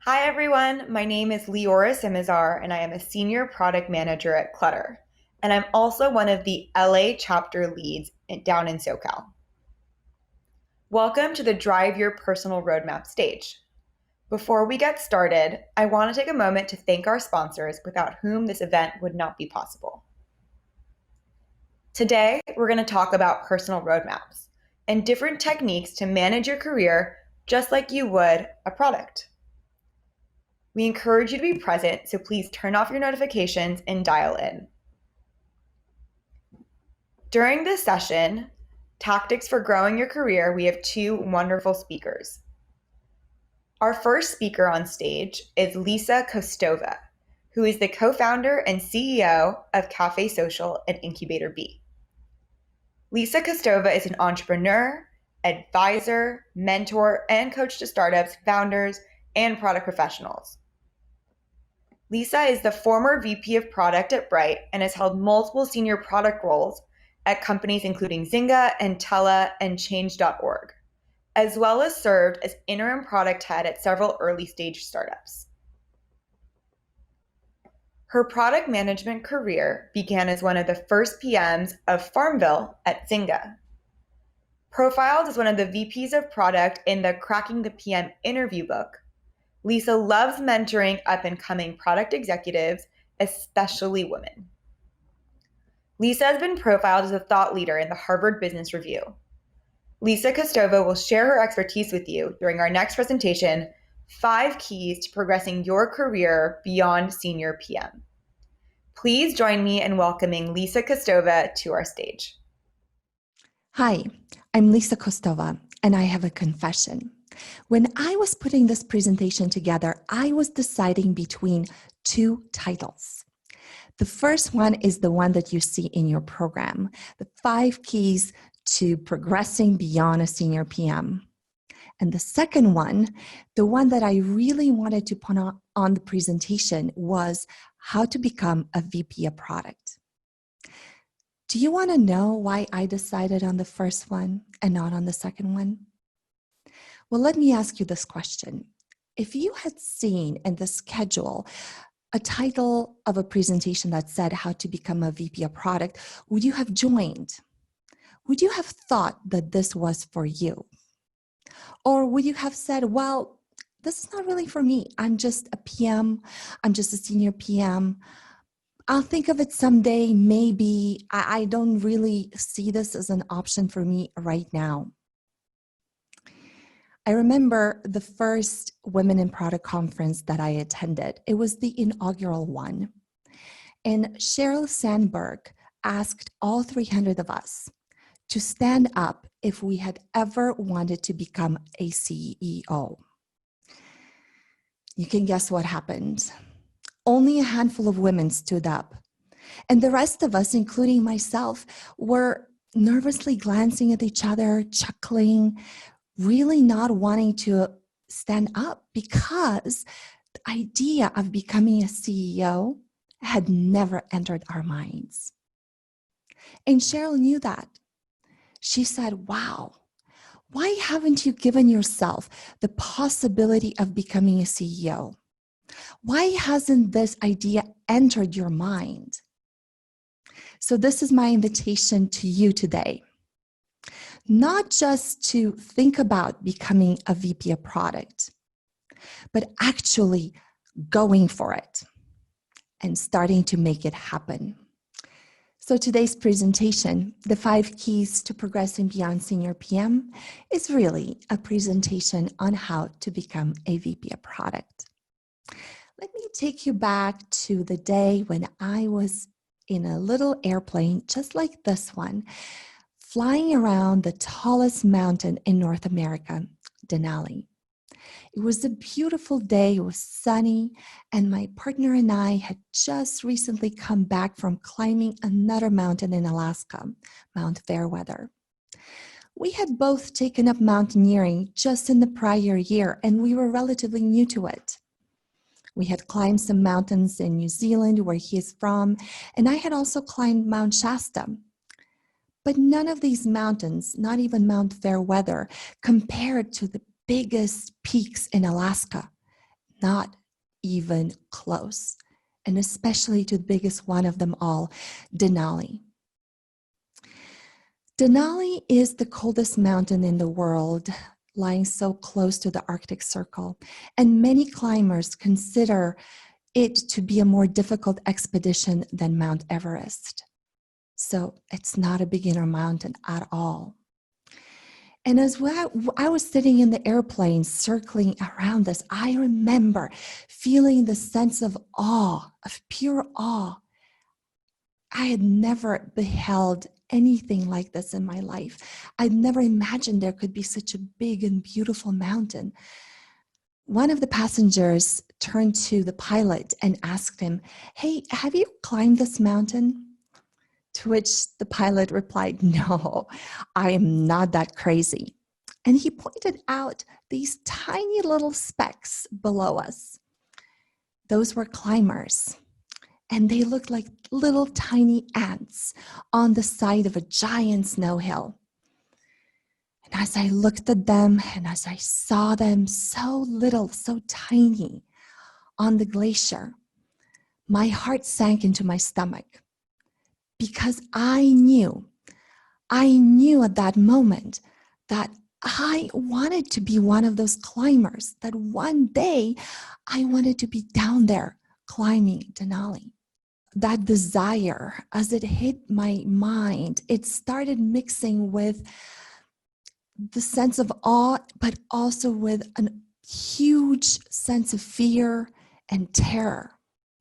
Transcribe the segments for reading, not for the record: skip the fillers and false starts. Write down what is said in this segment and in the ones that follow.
Hi everyone, my name is Liora Simozar and I am a senior product manager at Clutter. And I'm also one of the LA chapter leads down in SoCal. Welcome to the Drive Your Personal Roadmap stage. Before we get started, I want to take a moment to thank our sponsors without whom this event would not be possible. Today, we're going to talk about personal roadmaps and different techniques to manage your career just like you would a product. We encourage you to be present, so please turn off your notifications and dial in. During this session, Tactics for Growing Your Career, we have two wonderful speakers. Our first speaker on stage is Lisa Kostova, who is the co-founder and CEO of Cafe Social and Incubator B. Lisa Kostova is an entrepreneur, advisor, mentor, and coach to startups, founders, and product professionals. Lisa is the former VP of Product at Bright and has held multiple senior product roles at companies including Zynga, Entella, and Change.org, as well as served as interim product head at several early-stage startups. Her product management career began as one of the first PMs of Farmville at Zynga. Profiled as one of the VPs of product in the Cracking the PM interview book, Lisa loves mentoring up-and-coming product executives, especially women. Lisa has been profiled as a thought leader in the Harvard Business Review. Lisa Kostova will share her expertise with you during our next presentation, 5 Keys to Progressing Your Career Beyond Senior PM. Please join me in welcoming Lisa Kostova to our stage. Hi, I'm Lisa Kostova, and I have a confession. When I was putting this presentation together, I was deciding between 2 titles. The first one is the one that you see in your program, the 5 Keys to Progressing Beyond a Senior PM. And the second one, the one that I really wanted to put on the presentation, was How to Become a VP of Product. Do you want to know why I decided on the first one and not on the second one? Well, let me ask you this question. If you had seen in the schedule a title of a presentation that said How to Become a VP of Product, would you have joined? Would you have thought that this was for you? Or would you have said, well, this is not really for me. I'm just a PM. I'm just a senior PM. I'll think of it someday, maybe. I don't really see this as an option for me right now. I remember the first Women in Product conference that I attended. It was the inaugural one. And Sheryl Sandberg asked all 300 of us to stand up if we had ever wanted to become a CEO. You can guess what happened. Only a handful of women stood up. And the rest of us, including myself, were nervously glancing at each other, chuckling, really not wanting to stand up because the idea of becoming a CEO had never entered our minds. And Sheryl knew that. She said, wow, why haven't you given yourself the possibility of becoming a CEO? Why hasn't this idea entered your mind? So this is my invitation to you today. Not just to think about becoming a VP of Product, but actually going for it and starting to make it happen. So today's presentation, the 5 Keys to Progressing Beyond Senior PM, is really a presentation on how to become a VP of Product. Let me take you back to the day when I was in a little airplane just like this one, flying around the tallest mountain in North America, Denali. It was a beautiful day, it was sunny, and my partner and I had just recently come back from climbing another mountain in Alaska, Mount Fairweather. We had both taken up mountaineering just in the prior year, and we were relatively new to it. We had climbed some mountains in New Zealand, where he is from, and I had also climbed Mount Shasta. But none of these mountains, not even Mount Fairweather, compared to the biggest peaks in Alaska. Not even close. And especially to the biggest one of them all, Denali. Denali is the coldest mountain in the world, lying so close to the Arctic Circle. And many climbers consider it to be a more difficult expedition than Mount Everest. So it's not a beginner mountain at all. And as I was sitting in the airplane circling around this, I remember feeling the sense of awe, of pure awe. I had never beheld anything like this in my life. I'd never imagined there could be such a big and beautiful mountain. One of the passengers turned to the pilot and asked him, "Hey, have you climbed this mountain?" To which the pilot replied, "No, I am not that crazy." And he pointed out these tiny little specks below us. Those were climbers. And they looked like little tiny ants on the side of a giant snow hill. And as I looked at them and as I saw them so little, so tiny on the glacier, my heart sank into my stomach because I knew at that moment that I wanted to be one of those climbers, that one day I wanted to be down there climbing Denali. That desire, as it hit my mind, it started mixing with the sense of awe, but also with a huge sense of fear and terror.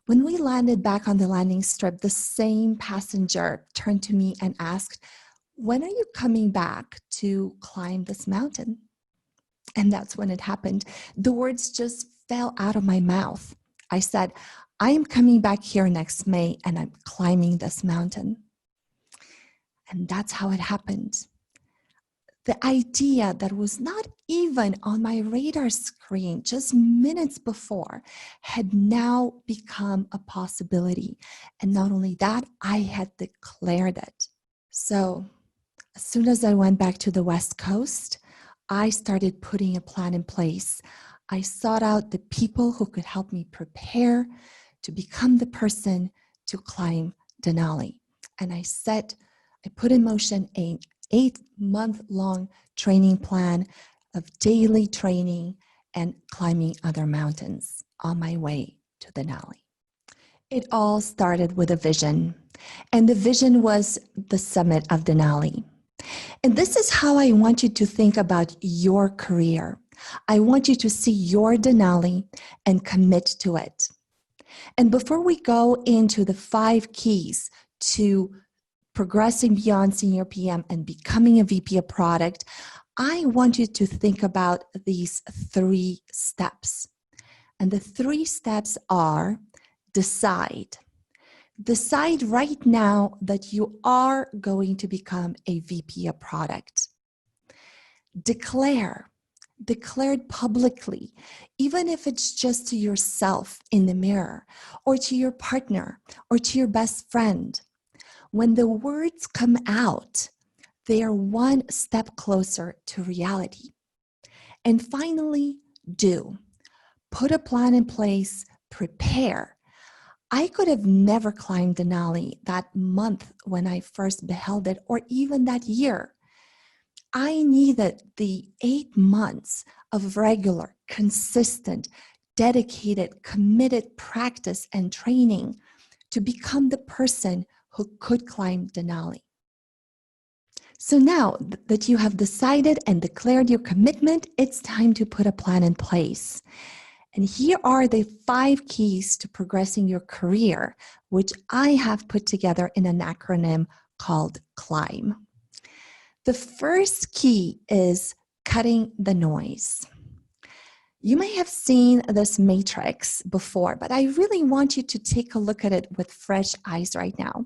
When we landed back on the landing strip, the same passenger turned to me and asked, "When are you coming back to climb this mountain?" And that's when it happened. The words just fell out of my mouth. I said, "I am coming back here next May and I'm climbing this mountain." And that's how it happened. The idea that was not even on my radar screen just minutes before had now become a possibility. And not only that, I had declared it. So as soon as I went back to the West Coast, I started putting a plan in place. I sought out the people who could help me prepare to become the person to climb Denali. And I put in motion an 8-month-long training plan of daily training and climbing other mountains on my way to Denali. It all started with a vision, and the vision was the summit of Denali. And this is how I want you to think about your career. I want you to see your Denali and commit to it. And before we go into the 5 keys to progressing beyond senior PM and becoming a VP of product, I want you to think about these 3 steps. And the 3 steps are: decide. Decide right now that you are going to become a VP of product. Declare it publicly, even if it's just to yourself in the mirror, or to your partner, or to your best friend. When the words come out, they are one step closer to reality. And finally, do. Put a plan in place, prepare. I could have never climbed Denali that month when I first beheld it, or even that year. I needed the 8 months of regular, consistent, dedicated, committed practice and training to become the person who could climb Denali. So now that you have decided and declared your commitment, it's time to put a plan in place. And here are the 5 keys to progressing your career, which I have put together in an acronym called CLIMB. The first key is cutting the noise. You may have seen this matrix before, but I really want you to take a look at it with fresh eyes right now.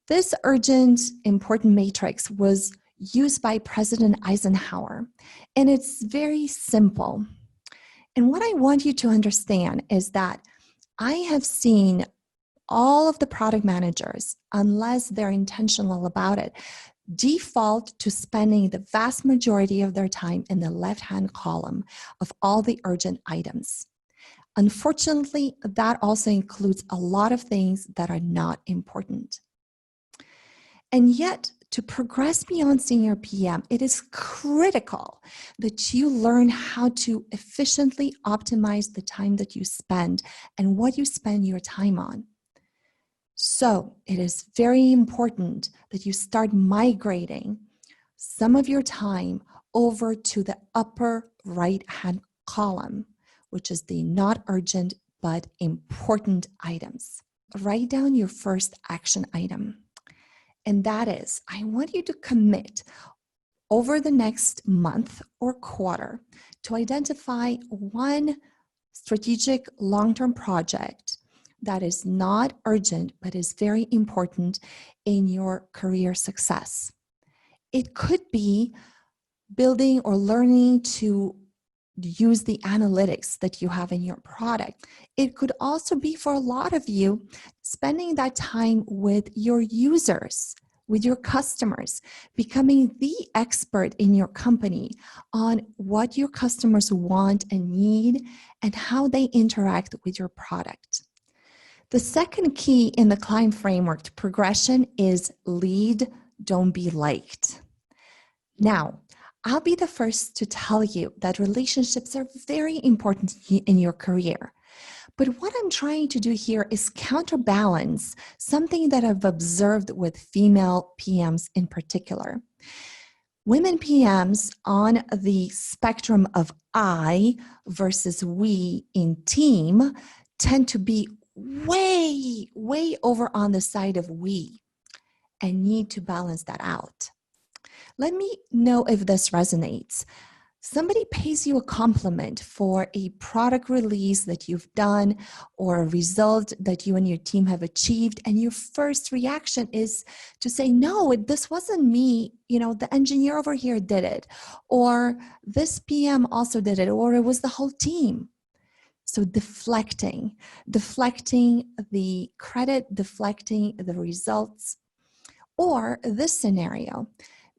This urgent, important matrix was used by President Eisenhower, and it's very simple. And what I want you to understand is that I have seen all of the product managers, unless they're intentional about it, default to spending the vast majority of their time in the left-hand column of all the urgent items. Unfortunately, that also includes a lot of things that are not important. And yet, to progress beyond senior PM, it is critical that you learn how to efficiently optimize the time that you spend and what you spend your time on. So it is very important that you start migrating some of your time over to the upper right-hand column, which is the not urgent but important items. Write down your first action item. And that is, I want you to commit over the next month or quarter to identify one strategic long-term project that is not urgent, but is very important in your career success. It could be building or learning to use the analytics that you have in your product. It could also be, for a lot of you, spending that time with your users, with your customers, becoming the expert in your company on what your customers want and need and how they interact with your product. The second key in the CLIMB framework to progression is lead, don't be liked. Now, I'll be the first to tell you that relationships are very important in your career. But what I'm trying to do here is counterbalance something that I've observed with female PMs in particular. Women PMs on the spectrum of I versus we in team tend to be way over on the side of we and need to balance that out. Let me know if this resonates. Somebody pays you a compliment for a product release that you've done or a result that you and your team have achieved, and your first reaction is to say, no, this wasn't me, the engineer over here did it, or this PM also did it, or it was the whole team. So deflecting the credit, deflecting the results. Or this scenario,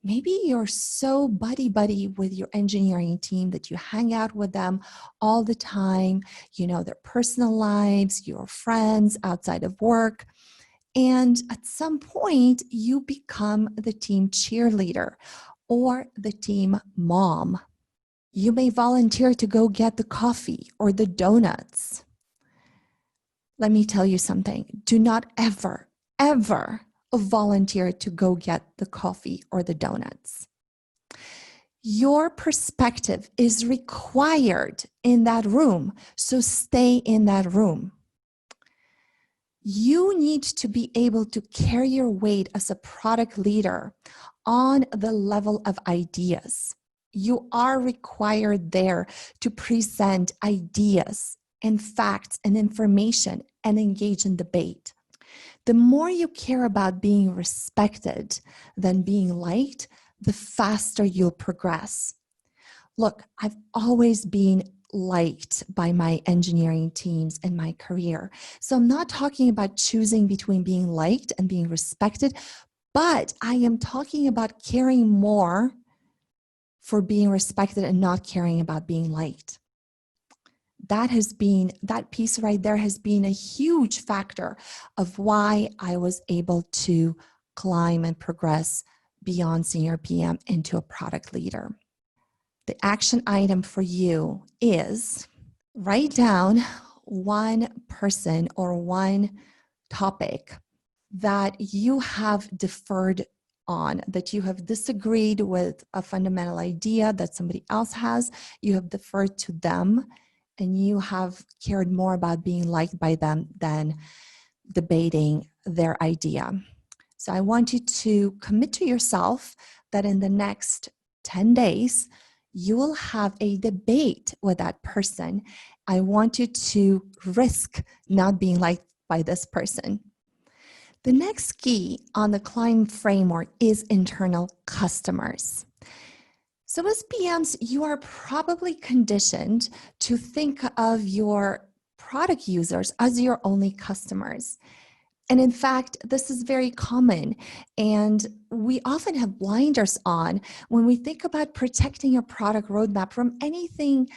maybe you're so buddy-buddy with your engineering team that you hang out with them all the time, their personal lives, your friends outside of work. And at some point, you become the team cheerleader or the team mom. You may volunteer to go get the coffee or the donuts. Let me tell you something. Do not ever volunteer to go get the coffee or the donuts. Your perspective is required in that room, so stay in that room. You need to be able to carry your weight as a product leader on the level of ideas. You are required there to present ideas and facts and information and engage in debate. The more you care about being respected than being liked, the faster you'll progress. Look, I've always been liked by my engineering teams in my career. So I'm not talking about choosing between being liked and being respected, but I am talking about caring more for being respected and not caring about being liked. That piece right there has been a huge factor of why I was able to climb and progress beyond senior PM into a product leader. The action item for you is write down one person or one topic that you have deferred on, that you have disagreed with a fundamental idea that somebody else has, you have deferred to them, and you have cared more about being liked by them than debating their idea. So I want you to commit to yourself that in the next 10 days, you will have a debate with that person. I want you to risk not being liked by this person. The next key on the CLIMB framework is internal customers. So as PMs, you are probably conditioned to think of your product users as your only customers. And in fact, this is very common. And we often have blinders on when we think about protecting a product roadmap from anything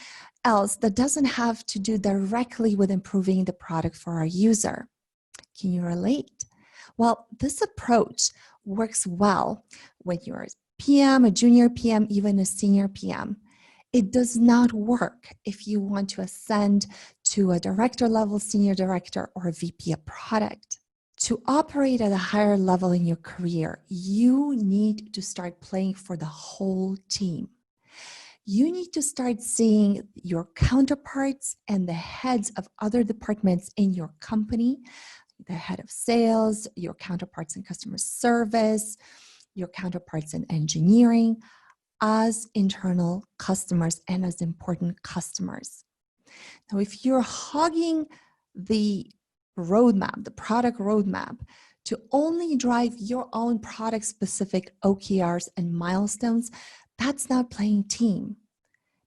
else that doesn't have to do directly with improving the product for our user. Can you relate? Well, this approach works well when you're a PM, a junior PM, even a senior PM. It does not work if you want to ascend to a director level, senior director, or a VP of product. To operate at a higher level in your career, you need to start playing for the whole team. You need to start seeing your counterparts and the heads of other departments in your company, the head of sales, your counterparts in customer service, your counterparts in engineering, as internal customers and as important customers. Now, if you're hogging the roadmap, the product roadmap, to only drive your own product-specific OKRs and milestones, that's not playing team,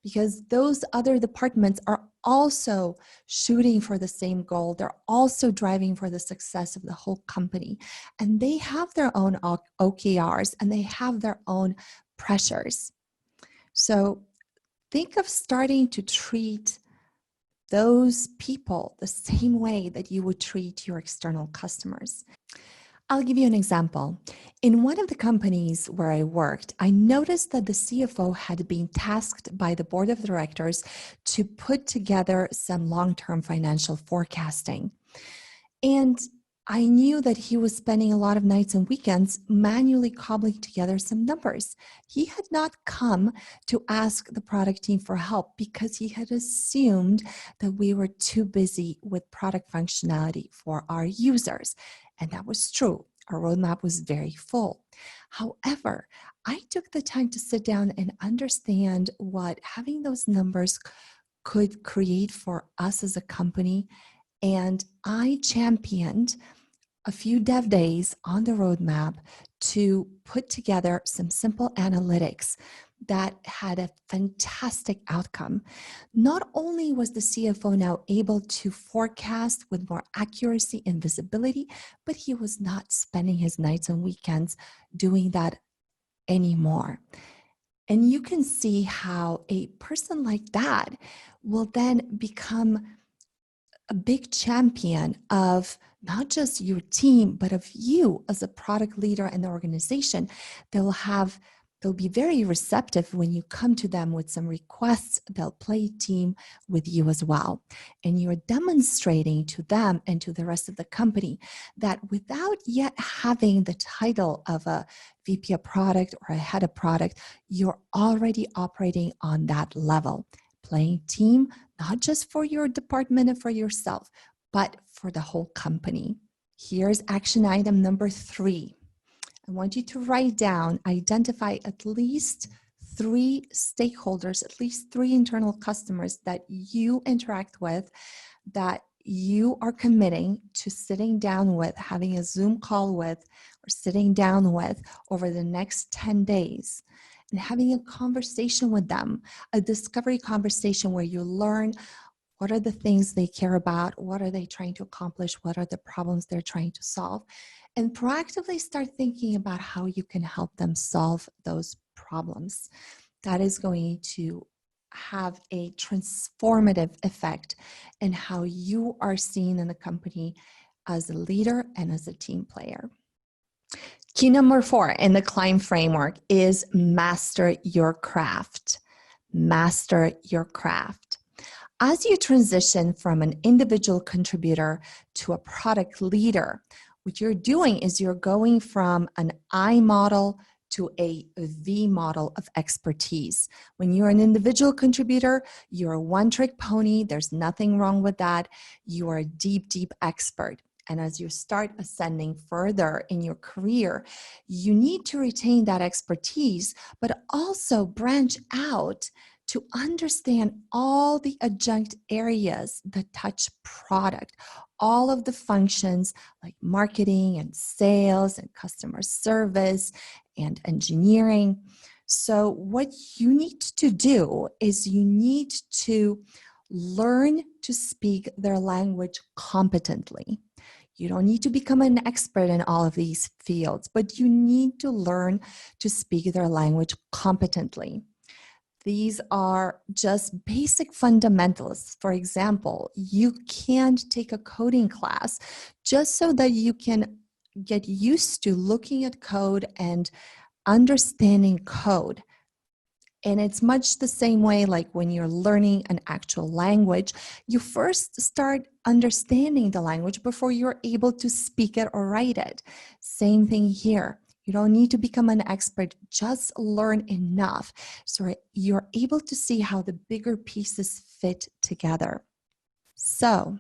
because those other departments are also shooting for the same goal. They're also driving for the success of the whole company. And they have their own OKRs and they have their own pressures. So think of starting to treat those people the same way that you would treat your external customers. I'll give you an example. In one of the companies where I worked, I noticed that the CFO had been tasked by the board of directors to put together some long-term financial forecasting. And I knew that he was spending a lot of nights and weekends manually cobbling together some numbers. He had not come to ask the product team for help because he had assumed that we were too busy with product functionality for our users. And that was true. Our roadmap was very full. However, I took the time to sit down and understand what having those numbers could create for us as a company. And I championed a few dev days on the roadmap to put together some simple analytics that had a fantastic outcome. Not only was the CFO now able to forecast with more accuracy and visibility, but he was not spending his nights and weekends doing that anymore. And you can see how a person like that will then become a big champion of not just your team, but of you as a product leader in the organization. They'll be very receptive when you come to them with some requests. They'll play team with you as well. And you're demonstrating to them and to the rest of the company that without yet having the title of a VP of product or a head of product, you're already operating on that level, playing team, not just for your department and for yourself, but for the whole company. Here's action item number 3. I want you to write down, identify at least 3 stakeholders, at least 3 internal customers that you interact with, that you are committing to sitting down with, having a Zoom call with, or sitting down with over the next 10 days. And having a conversation with them, a discovery conversation where you learn what are the things they care about, what are they trying to accomplish, what are the problems they're trying to solve, and proactively start thinking about how you can help them solve those problems. That is going to have a transformative effect in how you are seen in the company as a leader and as a team player. Key number 4 in the CLIMB framework is master your craft. Master your craft. As you transition from an individual contributor to a product leader, what you're doing is you're going from an I model to a V model of expertise. When you're an individual contributor, you're a one-trick pony. There's nothing wrong with that. You are a deep, deep expert. And as you start ascending further in your career, you need to retain that expertise, but also branch out to understand all the adjunct areas that touch product, all of the functions like marketing and sales and customer service and engineering. So what you need to do is you need to learn to speak their language competently. You don't need to become an expert in all of these fields, but you need to learn to speak their language competently. These are just basic fundamentals. For example, you can't take a coding class just so that you can get used to looking at code and understanding code. And it's much the same way like when you're learning an actual language, you first start understanding the language before you're able to speak it or write it. Same thing here. You don't need to become an expert, just learn enough so you're able to see how the bigger pieces fit together. So,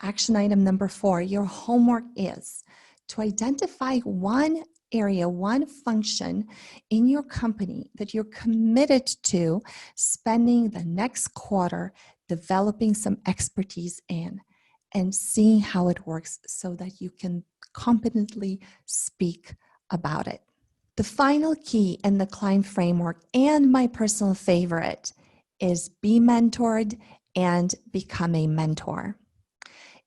action item number 4, your homework is to identify one area, one function in your company that you're committed to spending the next quarter developing some expertise in and seeing how it works so that you can competently speak about it. The final key in the CLIMB framework, and my personal favorite, is be mentored and become a mentor.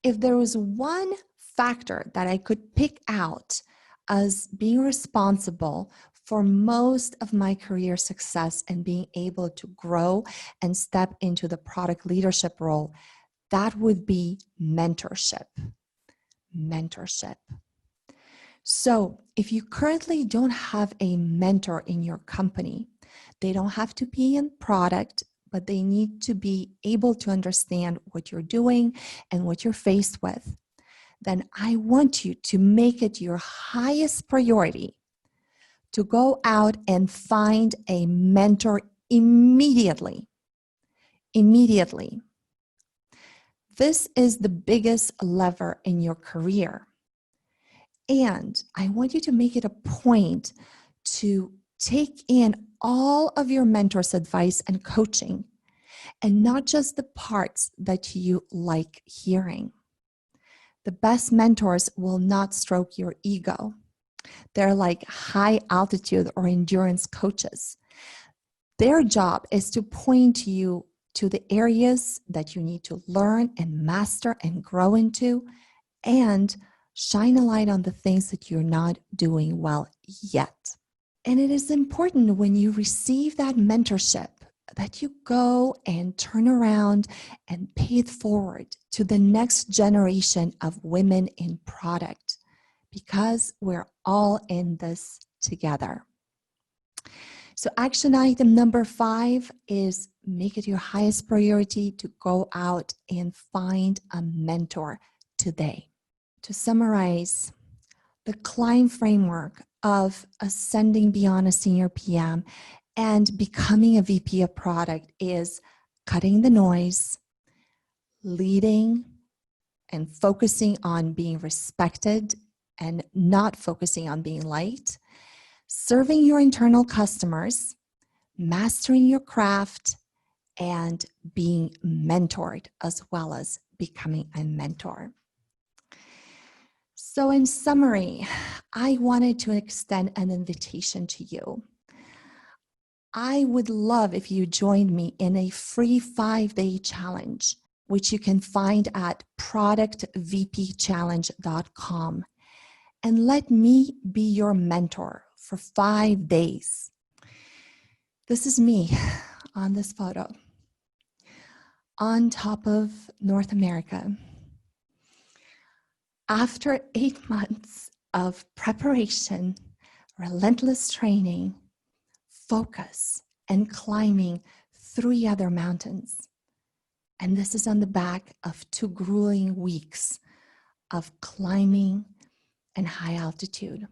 If there was one factor that I could pick out as being responsible for most of my career success and being able to grow and step into the product leadership role, that would be mentorship. Mentorship. So if you currently don't have a mentor in your company, they don't have to be in product, but they need to be able to understand what you're doing and what you're faced with, then I want you to make it your highest priority to go out and find a mentor immediately. Immediately. This is the biggest lever in your career. And I want you to make it a point to take in all of your mentor's advice and coaching, and not just the parts that you like hearing. The best mentors will not stroke your ego. They're like high altitude or endurance coaches. Their job is to point you to the areas that you need to learn and master and grow into, and shine a light on the things that you're not doing well yet. And it is important when you receive that mentorship that you go and turn around and pay it forward to the next generation of women in product, because we're all in this together. So action item number 5 is make it your highest priority to go out and find a mentor today. To summarize, the CLIMB framework of ascending beyond a senior PM and becoming a VP of product is cutting the noise, leading, and focusing on being respected and not focusing on being liked, serving your internal customers, mastering your craft, and being mentored as well as becoming a mentor. So in summary, I wanted to extend an invitation to you. I would love if you joined me in a free 5-day challenge, which you can find at productvpchallenge.com. And let me be your mentor for 5 days. This is me on this photo on top of North America. After 8 months of preparation, relentless training, focus, and climbing 3 other mountains. And this is on the back of 2 grueling weeks of climbing and high altitude.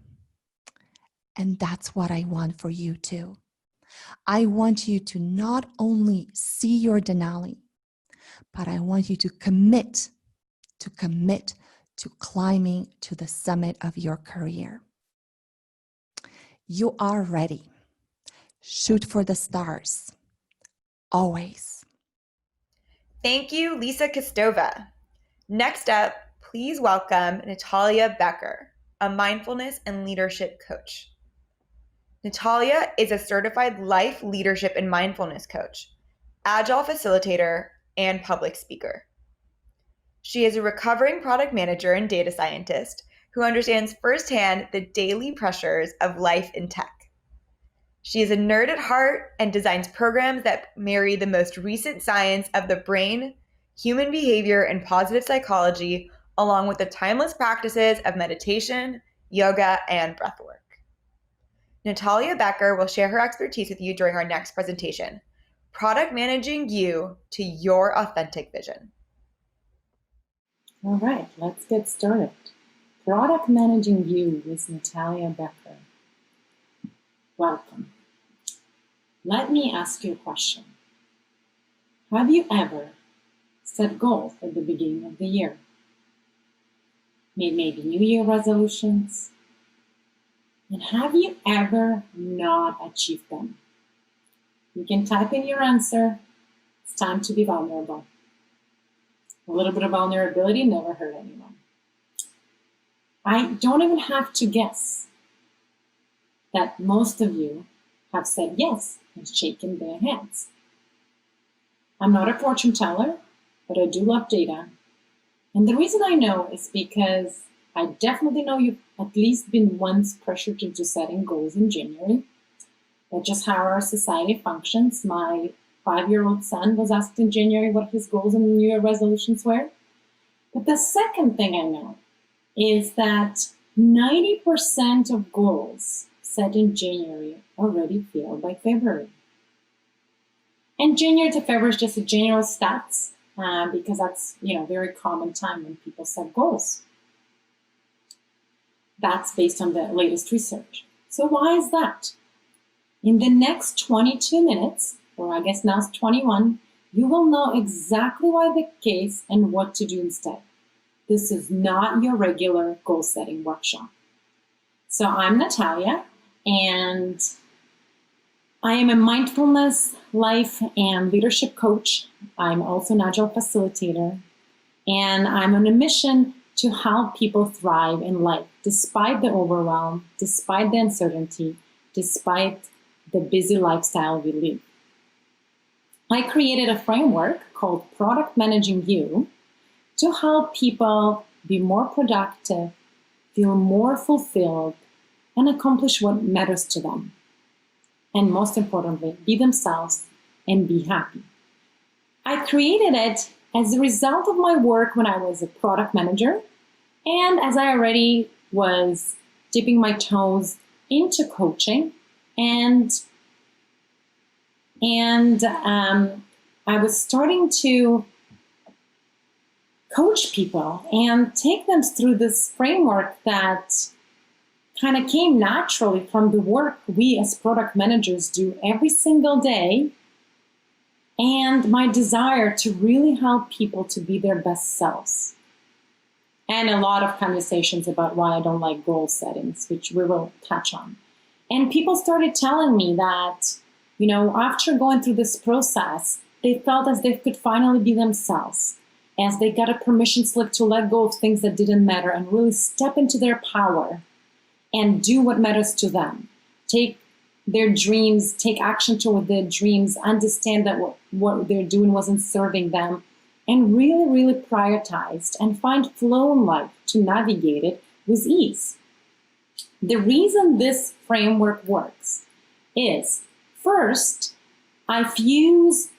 And that's what I want for you too. I want you to not only see your Denali, but I want you to commit to climbing to the summit of your career. You are ready. Shoot for the stars. Always. Thank you, Lisa Kostova. Next up, please welcome Nataliya Becker, a mindfulness and leadership coach. Nataliya is a certified life leadership and mindfulness coach, agile facilitator, and public speaker. She is a recovering product manager and data scientist who understands firsthand the daily pressures of life in tech. She is a nerd at heart and designs programs that marry the most recent science of the brain, human behavior, and positive psychology, along with the timeless practices of meditation, yoga, and breathwork. Nataliya Becker will share her expertise with you during our next presentation, Product Managing You to Your Authentic Vision. All right, let's get started. Product Managing You with Nataliya Becker. Welcome. Let me ask you a question. Have you ever set goals at the beginning of the year? Maybe New Year resolutions? And have you ever not achieved them? You can type in your answer. It's time to be vulnerable. A little bit of vulnerability never hurt anyone. I don't even have to guess that most of you have said yes and shaken their hands. I'm not a fortune teller, but I do love data. And the reason I know is because I definitely know you've at least been once pressured into setting goals in January. That's just how our society functions. My 5-year-old son was asked in January what his goals and New Year resolutions were. But the second thing I know is that 90% of goals set in January already fail by February. And January to February is just a general stats because that's very common time when people set goals. That's based on the latest research. So why is that? In the next 22 minutes, or I guess now it's 21, you will know exactly why the case and what to do instead. This is not your regular goal-setting workshop. So I'm Nataliya, and I am a mindfulness, life, and leadership coach. I'm also an agile facilitator, and I'm on a mission to help people thrive in life, despite the overwhelm, despite the uncertainty, despite the busy lifestyle we live. I created a framework called Product Managing You to help people be more productive, feel more fulfilled, and accomplish what matters to them. And most importantly, be themselves and be happy. I created it as a result of my work when I was a product manager, and as I already was dipping my toes into coaching, and I was starting to coach people and take them through this framework that kind of came naturally from the work we as product managers do every single day, and my desire to really help people to be their best selves. And a lot of conversations about why I don't like goal settings, which we will touch on. And people started telling me that, after going through this process, they felt as they could finally be themselves, as they got a permission slip to let go of things that didn't matter and really step into their power and do what matters to them. Take their dreams, take action toward their dreams, understand that what they're doing wasn't serving them, and really, really prioritized and find flow in life to navigate it with ease. The reason this framework works is, first, I fuse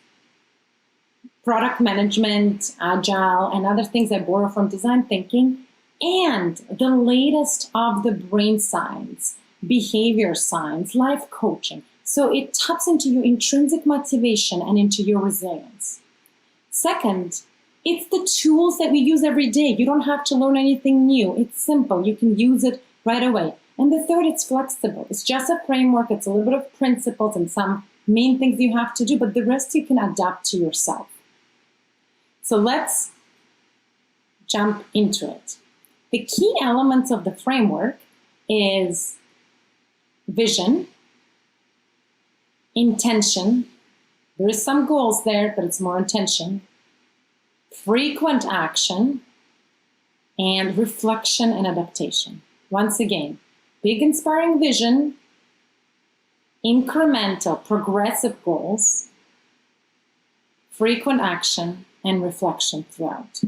product management, agile, and other things I borrow from design thinking, and the latest of the brain science, behavior science, life coaching. So it taps into your intrinsic motivation and into your resilience. Second, it's the tools that we use every day. You don't have to learn anything new. It's simple. You can use it right away. And the third, it's flexible. It's just a framework. It's a little bit of principles and some main things you have to do, but the rest you can adapt to yourself. So let's jump into it. The key elements of the framework is vision, intention. There is some goals there, but it's more intention. Frequent action, and reflection and adaptation. Once again, big inspiring vision, incremental, progressive goals, frequent action, and reflection throughout.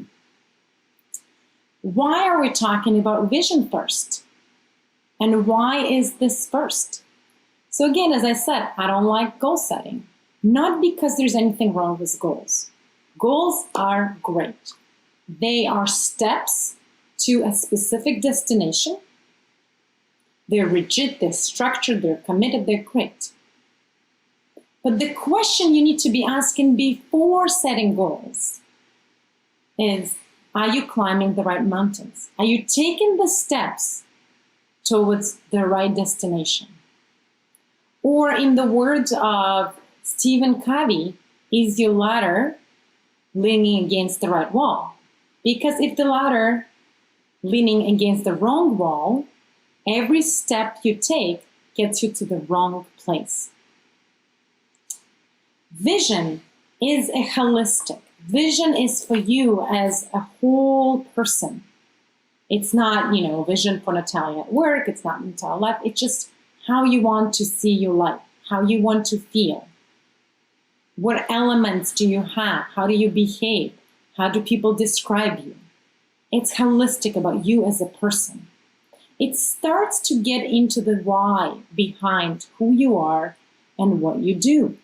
Why are we talking about vision first? And why is this first? So again, as I said, I don't like goal setting. Not because there's anything wrong with goals. Goals are great. They are steps to a specific destination. They're rigid, they're structured, they're committed, they're great. But the question you need to be asking before setting goals is, are you climbing the right mountains? Are you taking the steps towards the right destination? Or in the words of Stephen Covey, is your ladder leaning against the right wall? Because if the ladder leaning against the wrong wall, every step you take gets you to the wrong place. Vision is a holistic. Vision is for you as a whole person. It's not, vision for Nataliya at work. It's not Nataliya life. It's just how you want to see your life, how you want to feel. What elements do you have? How do you behave? How do people describe you? It's holistic about you as a person. It starts to get into the why behind who you are and what you do.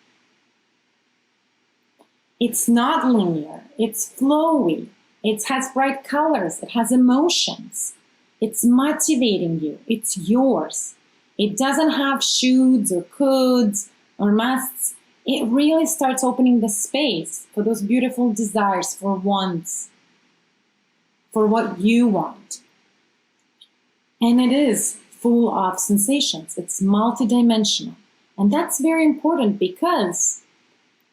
It's not linear, it's flowy, it has bright colors, it has emotions, it's motivating you, it's yours. It doesn't have shoulds or coulds or musts. It really starts opening the space for those beautiful desires, for wants, for what you want. And it is full of sensations. It's multidimensional. And that's very important because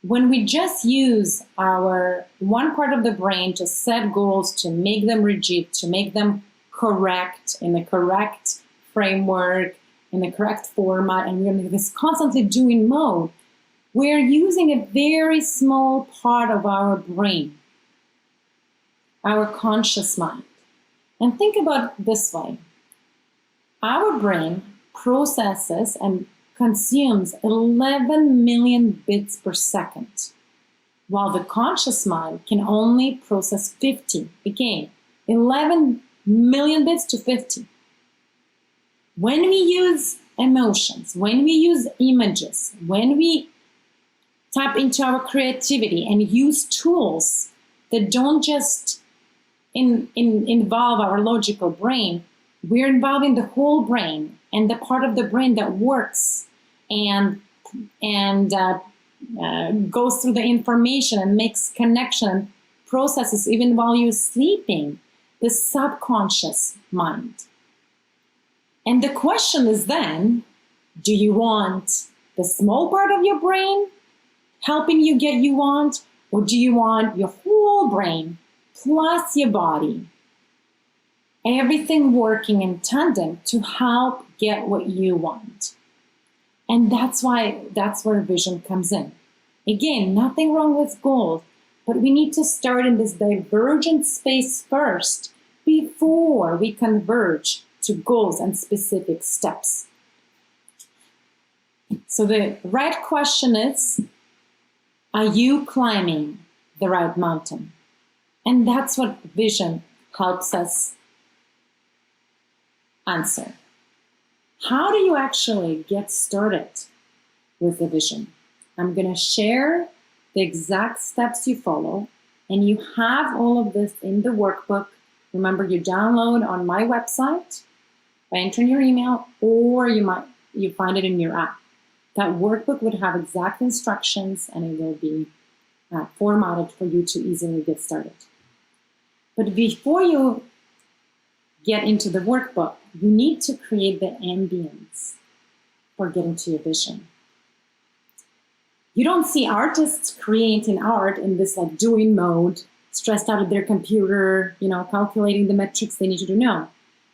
when we just use our one part of the brain to set goals, to make them rigid, to make them correct, in the correct framework, in the correct format, and we're in this constantly doing mode, we're using a very small part of our brain, our conscious mind. And think about it this way. Our brain processes and consumes 11 million bits per second, while the conscious mind can only process 50. Again, 11 million bits to 50. When we use emotions, when we use images, when we tap into our creativity and use tools that don't just involve our logical brain, we're involving the whole brain and the part of the brain that works and goes through the information and makes connection, processes even while you're sleeping, the subconscious mind. And the question is then, do you want the small part of your brain helping you get you want, or do you want your whole brain plus your body, everything working in tandem to help get what you want? And that's where vision comes in. Again, nothing wrong with goals, but we need to start in this divergent space first before we converge to goals and specific steps. So the right question is, are you climbing the right mountain? And that's what vision helps us answer. How do you actually get started with the vision? I'm going to share the exact steps you follow, and you have all of this in the workbook. Remember, you download on my website by entering your email, or you find it in your app. That workbook would have exact instructions, and it will be formatted for you to easily get started. But before you get into the workbook, you need to create the ambience for getting to your vision. You don't see artists creating art in this doing mode, stressed out at their computer, calculating the metrics they need to do. No,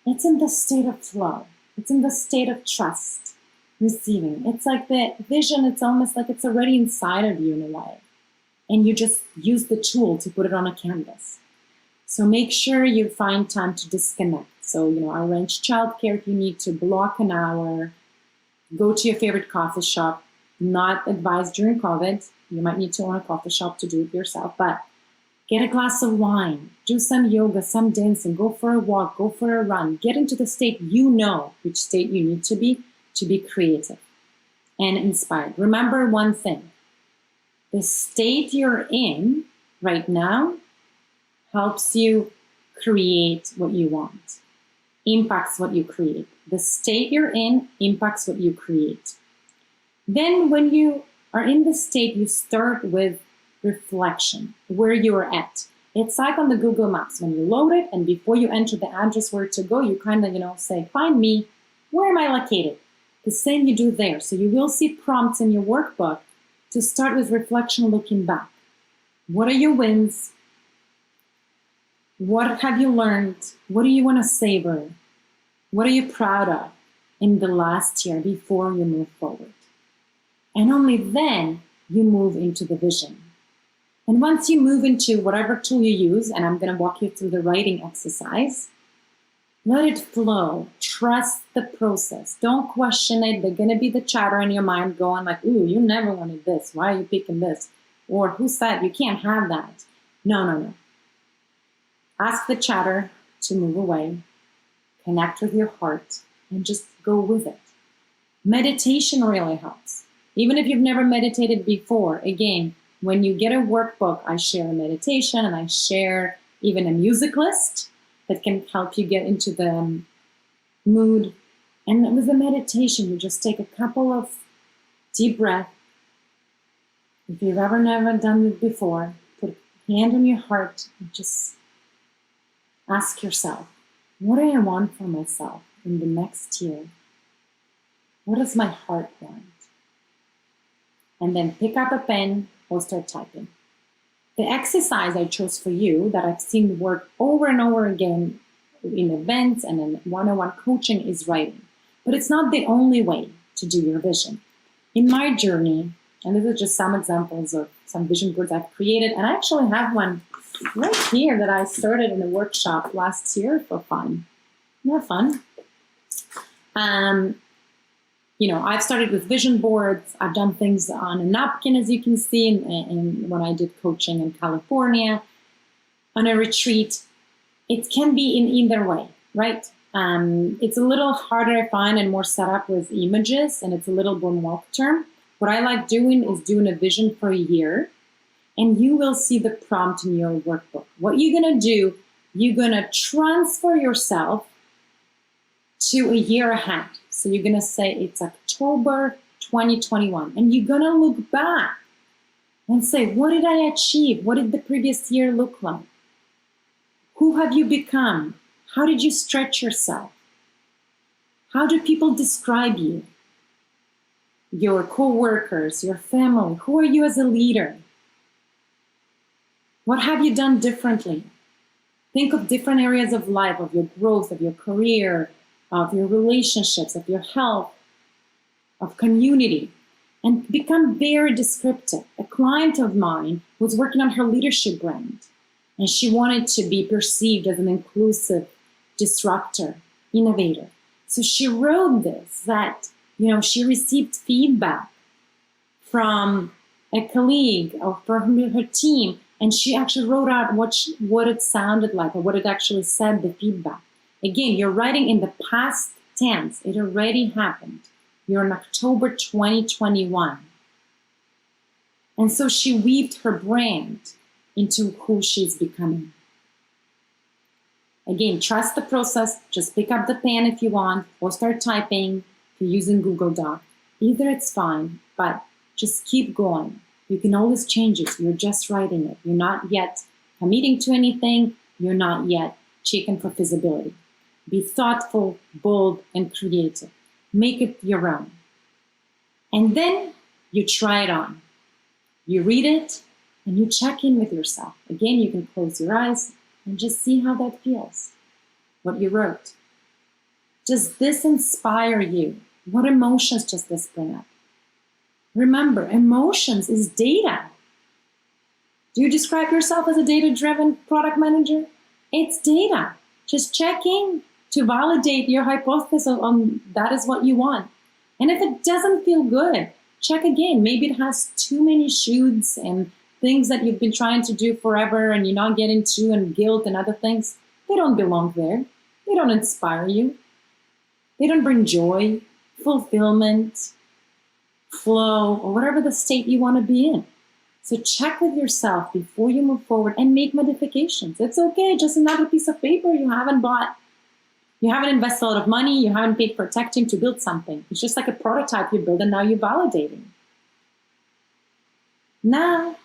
it's in the state of flow. It's in the state of trust, receiving. It's like the vision, it's almost like it's already inside of you in a way. And you just use the tool to put it on a canvas. So make sure you find time to disconnect. So, arrange childcare if you need to, block an hour, go to your favorite coffee shop. Not advised during COVID. You might need to own a coffee shop to do it yourself, but Get a glass of wine, do some yoga, some dancing, go for a walk, go for a run. Get into the state you know which state you need to be creative and inspired. Remember one thing. The state you're in right now helps you create what you want, impacts what you create. The state you're in impacts what you create. Then when you are in the state, you start with reflection, where you are at. It's like on the Google Maps, when you load it and before you enter the address where to go, you kind of, say, find me, where am I located? The same you do there. So you will see prompts in your workbook to start with reflection, looking back. What are your wins? What have you learned? What do you want to savor? What are you proud of in the last year before you move forward? And only then you move into the vision. And once you move into whatever tool you use, and I'm going to walk you through the writing exercise, let it flow. Trust the process. Don't question it. There's going to be the chatter in your mind going like, ooh, you never wanted this. Why are you picking this? Or who said you can't have that? No. Ask the chatter to move away. Connect with your heart and just go with it. Meditation really helps. Even if you've never meditated before, again, when you get a workbook, I share a meditation and I share even a music list that can help you get into the mood. And with the meditation, you just take a couple of deep breaths. If you've ever never done it before, put a hand on your heart and just ask yourself, what do I want for myself in the next year? What does my heart want? And then pick up a pen or start typing. The exercise I chose for you that I've seen work over and over again in events and in one-on-one coaching is writing. But it's not the only way to do your vision. In my journey, and these are just some examples of some vision boards I've created, and I actually have one right here that I started in a workshop last year for fun. Isn't that fun? I've started with vision boards. I've done things on a napkin, as you can see, in when I did coaching in California, on a retreat. It can be in either way, right? It's a little harder to find and more set up with images, and it's a little more long-term. What I like doing is doing a vision for a year, and you will see the prompt in your workbook. What you're going to do, you're going to transfer yourself to a year ahead. So you're going to say it's October 2021, and you're going to look back and say, what did I achieve? What did the previous year look like? Who have you become? How did you stretch yourself? How do people describe you? Your co-workers, your family, who are you as a leader? What have you done differently? Think of different areas of life, of your growth, of your career, of your relationships, of your health, of community, and become very descriptive. A client of mine was working on her leadership brand, and she wanted to be perceived as an inclusive disruptor, innovator. So she wrote this, that, she received feedback from a colleague or from her team, and she actually wrote out what it sounded like or what it actually said, the feedback. Again, you're writing in the past tense. It already happened. You're in October 2021. And so she weaved her brand into who she's becoming. Again, trust the process. Just pick up the pen if you want, or start typing if you're using Google Doc. Either it's fine, but just keep going. You can always change it. You're just writing it. You're not yet committing to anything. You're not yet checking for feasibility. Be thoughtful, bold, and creative. Make it your own. And then you try it on. You read it and you check in with yourself. Again, you can close your eyes and just see how that feels, what you wrote. Does this inspire you? What emotions does this bring up? Remember, emotions is data. Do you describe yourself as a data-driven product manager? It's data. Just checking to validate your hypothesis on that is what you want. And if it doesn't feel good, check again. Maybe it has too many shoulds and things that you've been trying to do forever and you're not getting to, and guilt and other things, they don't belong there. They don't inspire you. They don't bring joy, fulfillment, flow, or whatever the state you want to be in. So check with yourself before you move forward and make modifications. It's okay, just another piece of paper you haven't bought. You haven't invested a lot of money, you haven't paid for a tech team to build something. It's just like a prototype you build and now you're validating. Now,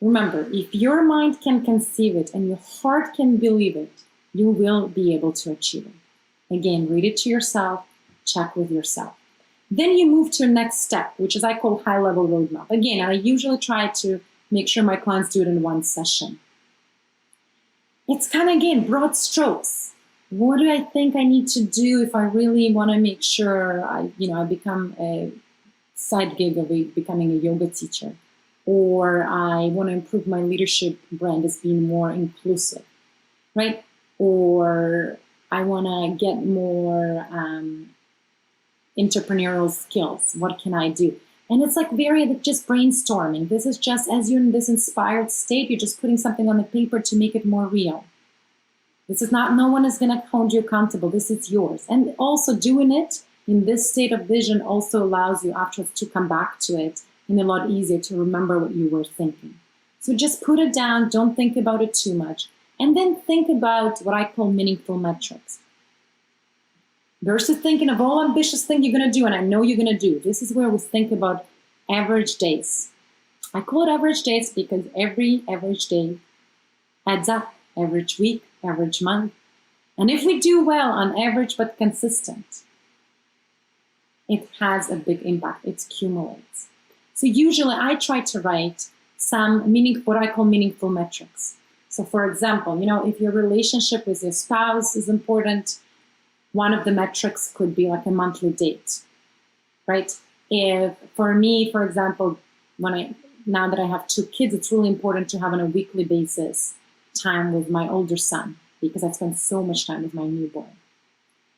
remember, if your mind can conceive it and your heart can believe it, you will be able to achieve it. Again, read it to yourself, check with yourself. Then you move to the next step, which is I call high-level roadmap. Again, I usually try to make sure my clients do it in one session. It's kind of, again, broad strokes. What do I think I need to do if I really want to make sure I become a side gig of becoming a yoga teacher, or I want to improve my leadership brand as being more inclusive, right? Or I want to get more entrepreneurial skills. What can I do? And it's like just brainstorming. This is just as you're in this inspired state, you're just putting something on the paper to make it more real. This is not, no one is going to hold you accountable. This is yours. And also doing it in this state of vision also allows you afterwards to come back to it and a lot easier to remember what you were thinking. So just put it down. Don't think about it too much. And then think about what I call meaningful metrics. Versus thinking of all ambitious thing you're going to do, and I know you're going to do. This is where we think about average days. I call it average days because every average day adds up. Average week, average month. And if we do well on average but consistent, it has a big impact. It accumulates. So usually I try to write some what I call meaningful metrics. So for example, if your relationship with your spouse is important, one of the metrics could be like a monthly date, right? If for me, for example, now that I have 2 kids, it's really important to have on a weekly basis time with my older son because I spend so much time with my newborn,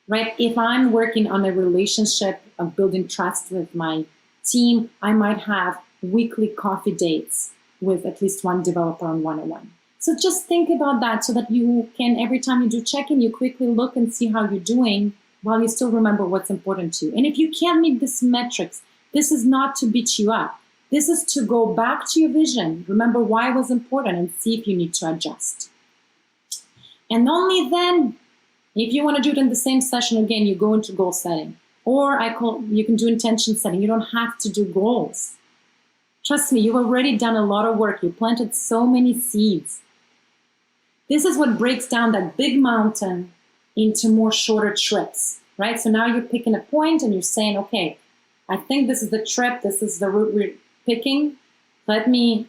right? If I'm working on a relationship of building trust with my team, I might have weekly coffee dates with at least one developer on one-on-one. So just think about that so that you can, every time you do check-in, you quickly look and see how you're doing while you still remember what's important to you. And if you can't meet these metrics, this is not to beat you up. This is to go back to your vision, remember why it was important, and see if you need to adjust. And only then, if you want to do it in the same session again, you go into goal setting. Or you can do intention setting. You don't have to do goals. Trust me, you've already done a lot of work. You planted so many seeds. This is what breaks down that big mountain into more shorter trips, right? So now you're picking a point and you're saying, okay, I think this is the trip. This is the route we're picking. Let me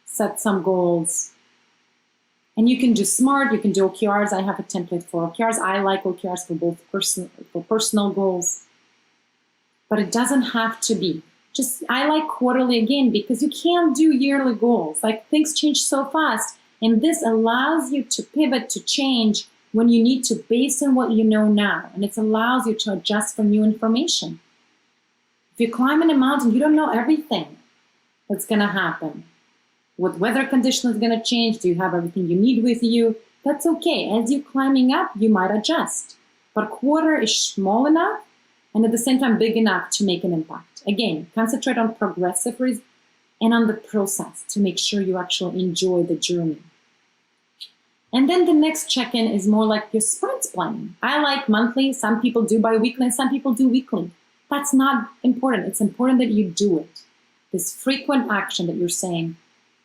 set some goals. And you can do SMART, you can do OKRs. I have a template for OKRs. I like OKRs for both personal goals. But it doesn't have to be. I like quarterly again because you can't do yearly goals. Like things change so fast. And this allows you to pivot, to change when you need to based on what you know now. And it allows you to adjust for new information. If you're climbing a mountain, you don't know everything that's going to happen. What weather condition is going to change? Do you have everything you need with you? That's okay. As you're climbing up, you might adjust. But quarter is small enough and at the same time big enough to make an impact. Again, concentrate on progressive and on the process to make sure you actually enjoy the journey. And then the next check-in is more like your sprint planning. I like monthly. Some people do bi-weekly and some people do weekly. That's not important. It's important that you do it. This frequent action that you're saying,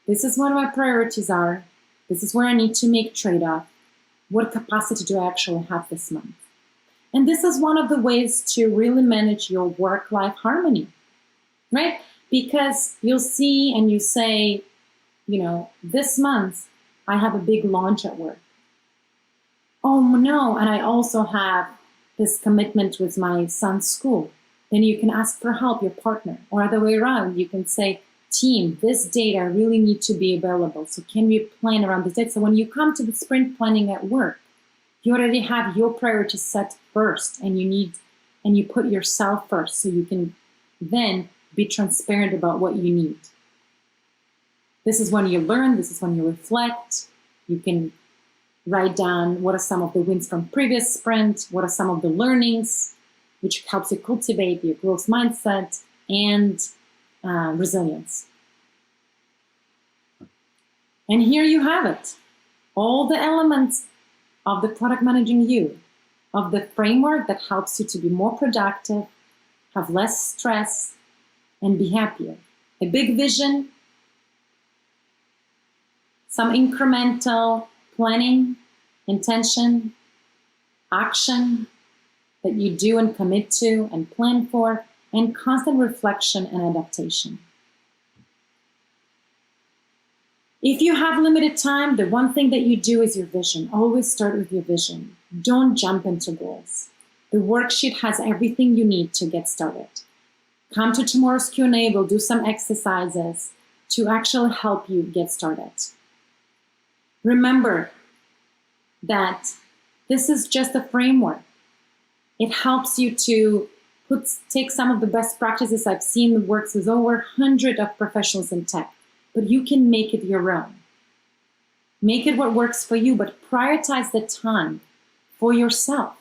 this is what my priorities are. This is where I need to make trade-off. What capacity do I actually have this month? And this is one of the ways to really manage your work-life harmony, right? Because you'll see and you say, this month I have a big launch at work. Oh no, and I also have this commitment with my son's school. Then you can ask for help, your partner, or other way around. You can say, team, this date I really need to be available. So can we plan around this date? So when you come to the sprint planning at work, you already have your priorities set first and you put yourself first so you can then be transparent about what you need. This is when you learn, this is when you reflect. You can write down what are some of the wins from previous sprint, what are some of the learnings, which helps you cultivate your growth mindset and resilience. And here you have it. All the elements of the product managing you, of the framework that helps you to be more productive, have less stress, and be happier. A big vision, some incremental planning, intention, action that you do and commit to and plan for, and constant reflection and adaptation. If you have limited time, the one thing that you do is your vision. Always start with your vision. Don't jump into goals. The worksheet has everything you need to get started. Come to tomorrow's Q&A. We'll do some exercises to actually help you get started. Remember that this is just a framework. It helps you to take some of the best practices I've seen that works with over 100 of professionals in tech, but you can make it your own. Make it what works for you, but prioritize the time for yourself.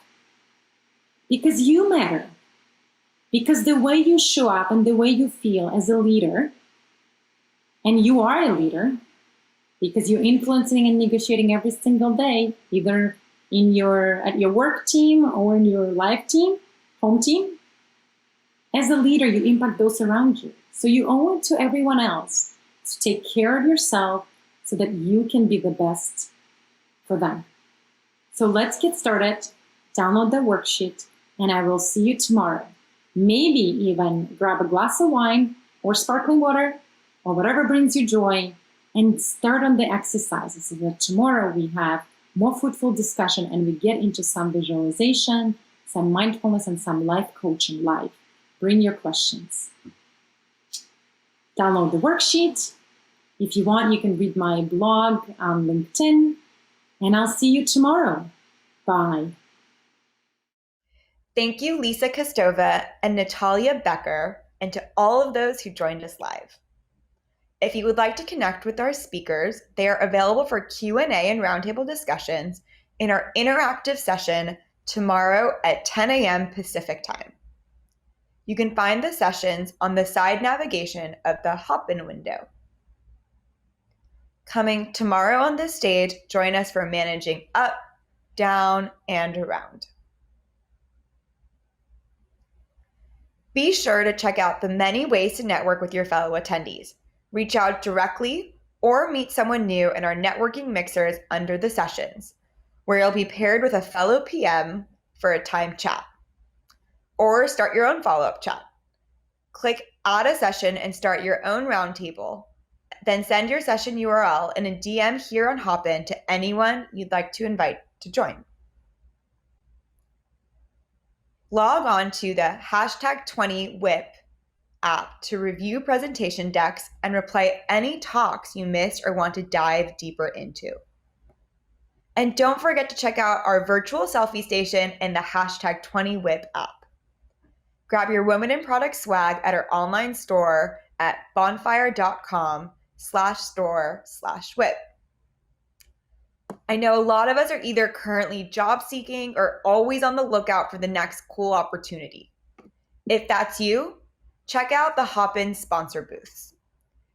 Because you matter. Because the way you show up and the way you feel as a leader, and you are a leader, because you're influencing and negotiating every single day, either at your work team or in your life team, home team. As a leader, you impact those around you. So you owe it to everyone else to take care of yourself so that you can be the best for them. So let's get started. Download the worksheet, and I will see you tomorrow. Maybe even grab a glass of wine or sparkling water or whatever brings you joy and start on the exercises so that tomorrow we have more fruitful discussion and we get into some visualization, some mindfulness, and some life coaching live. Bring your questions. Download the worksheet. If you want, you can read my blog on LinkedIn, and I'll see you tomorrow. Bye. Thank you, Lisa Kostova and Nataliya Becker, and to all of those who joined us live. If you would like to connect with our speakers, they are available for Q&A and roundtable discussions in our interactive session tomorrow at 10 a.m. Pacific time. You can find the sessions on the side navigation of the Hop-in window. Coming tomorrow on this stage, join us for managing up, down, and around. Be sure to check out the many ways to network with your fellow attendees. Reach out directly or meet someone new in our networking mixers under the sessions, where you'll be paired with a fellow PM for a timed chat. Or start your own follow-up chat. Click Add a Session and start your own roundtable. Then send your session URL in a DM here on Hopin to anyone you'd like to invite to join. Log on to the #20WIP app to review presentation decks and replay any talks you missed or want to dive deeper into. And don't forget to check out our virtual selfie station in the #20WIP app. Grab your Women in Product swag at our online store at bonfire.com/store/whip. I know a lot of us are either currently job seeking or always on the lookout for the next cool opportunity. If that's you, check out the Hop-in sponsor booths.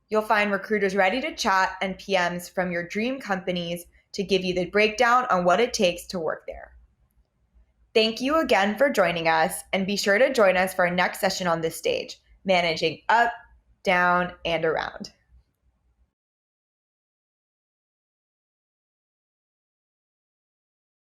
You'll find recruiters ready to chat and PMs from your dream companies to give you the breakdown on what it takes to work there. Thank you again for joining us, and be sure to join us for our next session on this stage, Managing Up, Down, and Around.